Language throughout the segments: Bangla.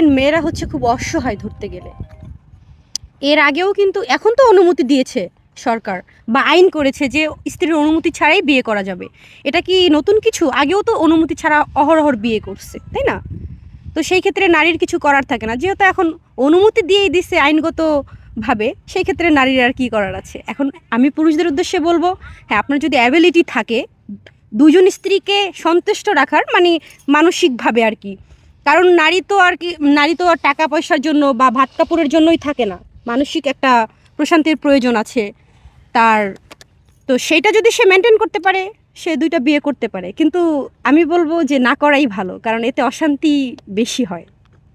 দেখেন মেয়েরা হচ্ছে খুব অসহায় ধরতে গেলে। এর আগেও কিন্তু এখন তো অনুমতি দিয়েছে সরকার বা আইন করেছে যে স্ত্রীর অনুমতি ছাড়াই বিয়ে করা যাবে। এটা কি নতুন কিছু? আগেও তো অনুমতি ছাড়া অহরহ বিয়ে করছে, তাই না? তো সেই ক্ষেত্রে নারীর কিছু করার থাকে না, যেহেতু এখন অনুমতি দিয়েই দিচ্ছে আইনগতভাবে, সেই ক্ষেত্রে নারীর আর কি করার আছে। এখন আমি পুরুষদের উদ্দেশ্যে বলবো, হ্যাঁ আপনার যদি অ্যাবিলিটি থাকে দুজন স্ত্রীকে সন্তুষ্ট রাখার, মানে মানসিকভাবে আর কি, কারণ নারী তো আর টাকা পয়সার জন্য বা ভাত কাপড়ের জন্যই থাকে না, মানসিক একটা প্রশান্তির প্রয়োজন আছে তার। তো সেইটা যদি সে মেনটেন করতে পারে সে দুইটা বিয়ে করতে পারে, কিন্তু আমি বলবো যে না করাই ভালো, কারণ এতে অশান্তি বেশি হয়।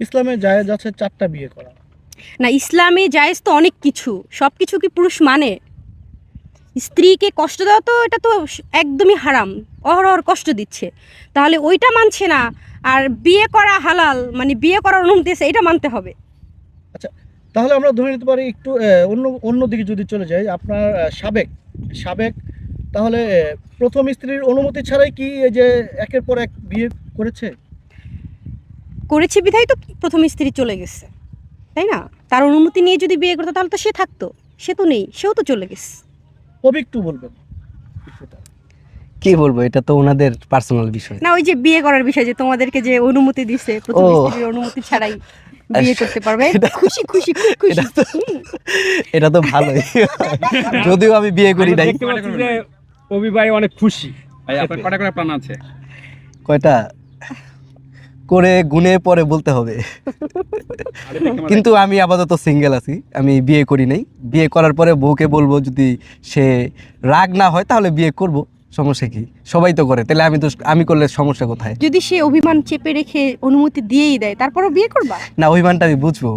ইসলামে জায়েজ আছে 4টা বিয়ে করা। না, ইসলামে জায়েজ তো অনেক কিছু, সব কিছু কি পুরুষ মানে? স্ত্রীকে কষ্ট দেওয়া তো এটা তো একদমই হারাম, অহরহ কষ্ট দিচ্ছে, তাহলে ওইটা মানছে না। আর বিয়ে করা হালাল, মানে বিয়ে করার অনুমতি আছে, এটা মানতে হবে। আচ্ছা, তাহলে আমরা ধরে নিতে পারি একটু অন্য দিকে যদি চলে যাই, আপনার সাবেক তাহলে প্রথম স্ত্রীর অনুমতি ছাড়াই কি এই যে একের পর এক বিয়ে করেছে? করেছে বিধায় তো প্রথম স্ত্রী চলে গেছে, তাই না? তার অনুমতি নিয়ে যদি বিয়ে করতো তাহলে তো সে থাকতো, সে তো নেই, সেও তো চলে গেছে। একটু বলবেন বিষয়টা। কি বলবো, এটা তো ওনাদের পার্সোনাল বিষয়। না, ওই যে বিয়ে করার বিষয় যে তোমাদেরকে যে অনুমতি দিছে প্রথম ও। স্ত্রীর অনুমতি ছাড়াই বিয়ে করতে পারবে, খুশি খুশি খুব খুশি। এটা তো ভালোই, যদিও আমি বিয়ে করি নাই। দেখতে পাচ্ছি যে অভি ভাই অনেক খুশি। ভাই আপনার কটা করে প্ল্যান আছে? কয়টা করে গুনে পরে বলতে হবে, কিন্তু আমি আপাতত সিঙ্গেল আছি, আমি বিয়ে করি নাই। বিয়ে করার পরে বউকে বলবো যদি সে রাগ না হয় তাহলে বিয়ে করব, সমস্যা কি? সবাই তো করে, তাহলে আমি করলে সমস্যা কোথায়? যদি সে অভিমান চেপে রেখে অনুমতি দিয়েই দেয় তারপরও বিয়ে করবা? না, অভিমানটা আমি বুঝবো,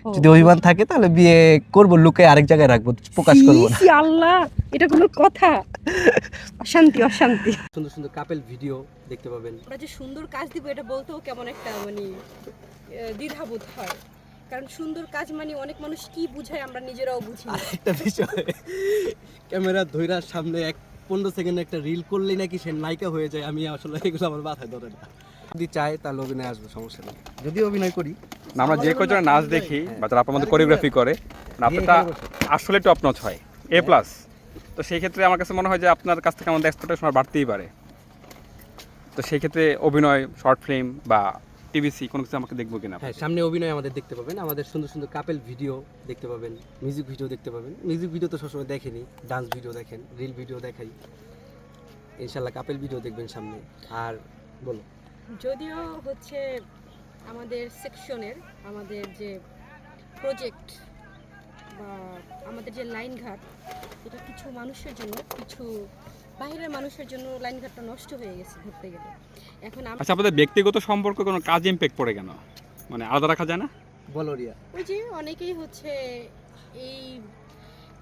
যদি অভিমান থাকে তাহলে বিয়ে করব, লুকে আরেক জায়গায় রাখবো, প্রকাশ করবো না। ছি, আল্লাহ, এটা কোনো কথা? অশান্তি অশান্তি। সুন্দর সুন্দর কাপল ভিডিও দেখতে পাবেন। আমরা যে সুন্দর কাজ দিব এটা বলতেও কেমন একটা মানে দ্বিধাবোধ হয়, কারণ সুন্দর কাজ মানে অনেক মানুষ কি বুঝায় আমরা নিজেরাও বুঝি না। একটা বিষয়, ক্যামেরা ধইরার সামনে 15 সেকেন্ড একটা রিল করলেই নাকি সে নায়িকা হয়ে যায়। আমি আসলে এগুলো আমার মাথায় ধরে না। যদি চায় তাহলে অভিনয় আসবে, সমস্যা নেই। যদি অভিনয় করি না, আমরা যে কজন নাচ দেখি বা যারা আপনার মধ্যে কোরিওগ্রাফি করে, আপনারটা আসলে টপ নচ হয়, A+। তো সেই ক্ষেত্রে আমার কাছে মনে হয় যে আপনার কাছ থেকে আমাদের এক্সপেকটেশন বাড়তেই পারে। তো সেই ক্ষেত্রে অভিনয়, শর্ট ফিল্ম বা টিভিসি কোনো কিছু আমাকে দেখবো কিনা? হ্যাঁ, সামনে অভিনয় আমাদের দেখতে পাবেন, আমাদের সুন্দর সুন্দর কাপল ভিডিও দেখতে পাবেন, মিউজিক ভিডিও দেখতে পাবেন। মিউজিক ভিডিও তো সবসময় দেখেনি, ডান্স ভিডিও দেখেন, রিল ভিডিও দেখাই, ইনশাল্লাহ কাপল ভিডিও দেখবেন সামনে। আর বলো, যদিও হচ্ছে আমাদের সেকশনের আমাদের যে প্রজেক্ট বা আমাদের যে লাইনঘাট, এটা কিছু মানুষের জন্য, কিছু বাইরের মানুষের জন্য লাইনঘাটটা নষ্ট হয়ে গেছে ধরতে গেলে। এখন আচ্ছা, আপনাদের ব্যক্তিগত সম্পর্ক কোনো কাজ ইম্প্যাক্ট পড়ে কেন? মানে আলাদা রাখা যায় না? বলো রিয়া। ওই যে অনেকেই হচ্ছে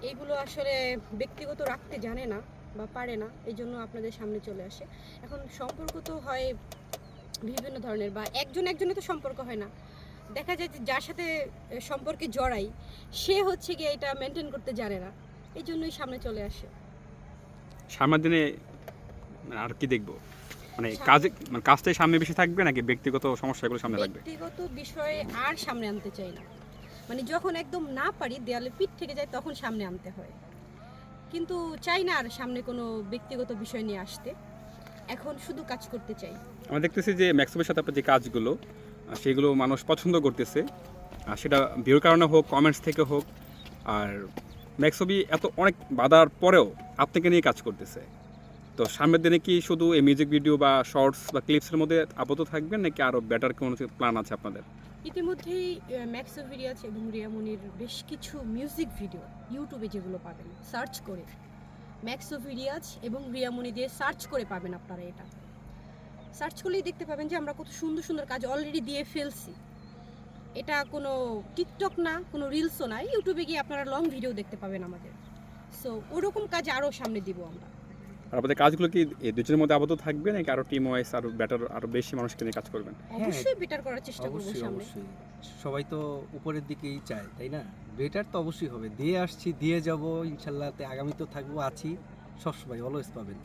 এইগুলো আসলে ব্যক্তিগত রাখতে জানে না বা পারে না, এই জন্য আপনাদের সামনে চলে আসে। এখন সম্পর্ক তো হয় বিভিন্ন ধরনের, বা একজনের তো সম্পর্ক হয় না, দেখা যায় যে যার সাথে সম্পর্কে জড়াই সে হচ্ছে গিয়ে এটা মেনটেন করতে জানে না, এই জন্যই সামনে চলে আসে। সামনের দিনে মানে আর কি দেখবো? মানে কাজটাই সামনে বেশি থাকবে নাকি ব্যক্তিগত সমস্যাগুলো সামনে থাকবে? ব্যক্তিগত বিষয়ে আর সামনে আনতে চাই না, মানে যখন একদম না পারি দেয়ালে পিঠ থেকে যায় তখন সামনে আনতে হয়, কিন্তু চাই না আর সামনে কোনো ব্যক্তিগত বিষয় নিয়ে আসতে, এখন শুধু কাজ করতে চাই। আমরা দেখতেছি যে ম্যাক্সিমের সাথে আপনার যে কাজগুলো সেগুলো মানুষ পছন্দ করতেছে, আর সেটা ভিউর কারণে হোক, কমেন্টস থেকে হোক। আর ম্যাক্সবি এত অনেক বাধার পরেও আপনাকে নিয়ে কাজ করতেছে। তো সামনের দিনে কি শুধু এই মিউজিক ভিডিও বা শর্টস বা ক্লিপসের মধ্যে আপাতত থাকবেন নাকি আরও বেটার কোনো প্ল্যান আছে আপনাদের? ইতিমধ্যেই ম্যাক্সোভিরিয়াস এবং রিয়ামনির বেশ কিছু মিউজিক ভিডিও ইউটিউবে যেগুলো পাবেন, সার্চ করে ম্যাক্সোভিরিয়াস এবং রিয়ামনি দিয়ে সার্চ করে পাবেন। আপনারা এটা সার্চ করলেই দেখতে পাবেন যে আমরা কত সুন্দর সুন্দর কাজ অলরেডি দিয়ে ফেলছি। এটা কোনো টিকটক না, কোনো রিলসও না, ইউটিউবে গিয়ে আপনারা লং ভিডিও দেখতে পাবেন আমাদের। সো ওরকম কাজ আরও সামনে দিব আমরা। আর আপনাদের কাজগুলো কি এই দুজনের মধ্যে আপাতত থাকবে নাকি আরও টিম ওয়াইজ আরও বেটার, আরও বেশি মানুষকে নিয়ে কাজ করবেন? অবশ্যই বেটার করার চেষ্টা করব অবশ্যই সামনে। অবশ্যই, সবাই তো উপরের দিকেই চায়, তাই না? বেটার তো অবশ্যই হবে, দিয়ে আসছি, দিয়ে যাব ইনশাল্লাহ, আগামী তো থাকবো, আছি সবসময়, অলওয়েজ পাবেন।